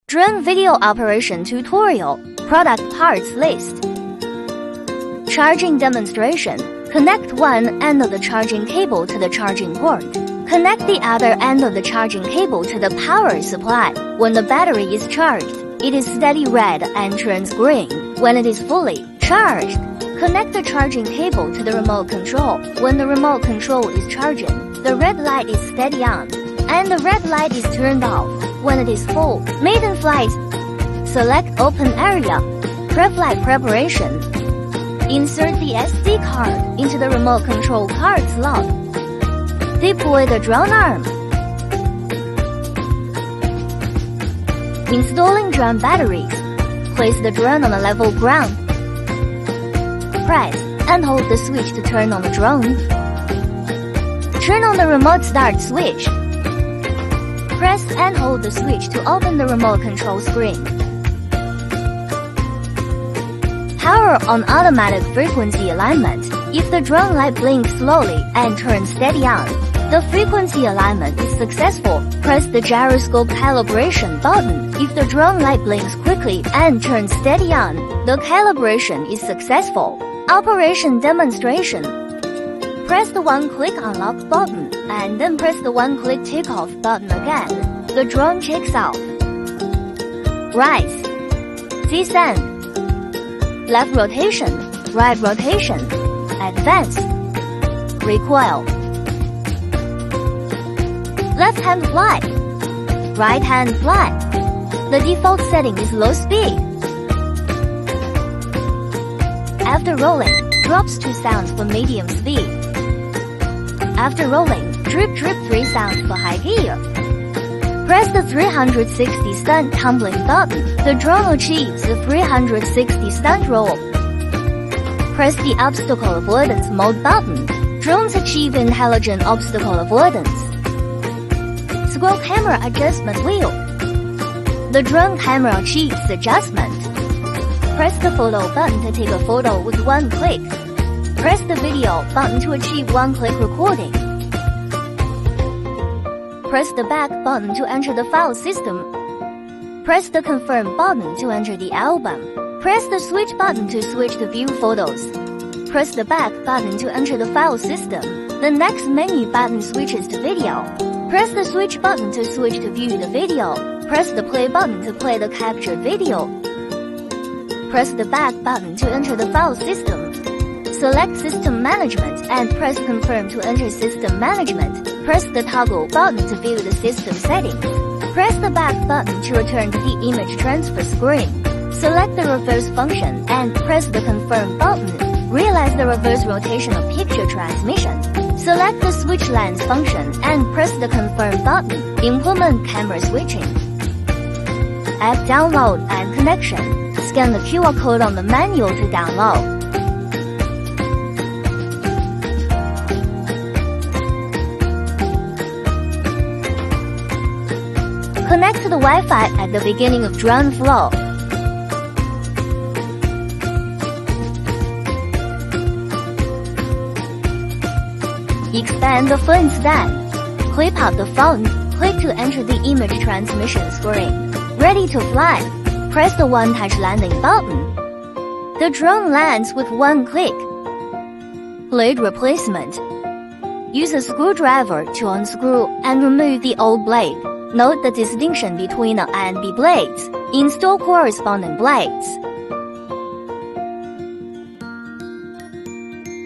Drone video operation tutorial. Product parts list. Charging demonstration. Connect one end of the charging cable to the charging port. Connect the other end of the charging cable to the power supply. When the battery is charged, it is steady red and turns green. When it is fully charged, connect the charging cable to the remote control. When the remote control is charging, the red light is steady on, and the red light is turned off. When it is full, maiden flight. Select open area. Pre-flight preparation. Insert the SD card into the remote control card slot. Deploy the drone arm. Installing drone batteries. Place the drone on a level ground. Press and hold the switch to turn on the drone. Turn on the remote start switch. Press and hold the switch to open the remote control screen. Power on automatic frequency alignment. If the drone light blinks slowly and turns steady on, the frequency alignment is successful. Press the gyroscope calibration button. If the drone light blinks quickly and turns steady on, the calibration is successful. Operation demonstration. Press the one-click unlock button, and then press the one-click take-off button again. The drone takes off. Rise. Descend. Left rotation. Right rotation. Advance. Recoil. Left hand fly. Right hand fly. The default setting is low speed. After rolling, drops 2 sounds for medium speed. After rolling, drip 3 sounds for high gear. Press the 360 stunt tumbling button. The drone achieves the 360 stunt roll. Press the obstacle avoidance mode button. Drones achieve intelligent obstacle avoidance. Scroll camera adjustment wheel. The drone camera achieves adjustment. Press the photo button to take a photo with one click. Press the video button to achieve one-click recording. Press the back button to enter the file system. Press the confirm button to enter the album. Press the switch button to switch to view photos. Press the back button to enter the file system. The next menu button switches to video. Press the switch button to switch to view the video. Press the play button to play the captured video. Press the back button to enter the file system. Select System Management and press Confirm to enter System Management. Press the toggle button to view the system settings. Press the back button to return to the image transfer screen. Select the reverse function and press the Confirm button. Realize the reverse rotation of picture transmission. Select the Switch Lens function and press the Confirm button. Implement camera switching. App download and connection. Scan the QR code on the manual to download. Connect to the Wi-Fi at the beginning of drone flow. Expand the phone stand. Clip out the phone. Click to enter the image transmission screen. Ready to fly. Press the one-touch landing button. The drone lands with one click. Blade replacement. Use a screwdriver to unscrew and remove the old blade. Note the distinction between A and B blades. Install corresponding blades.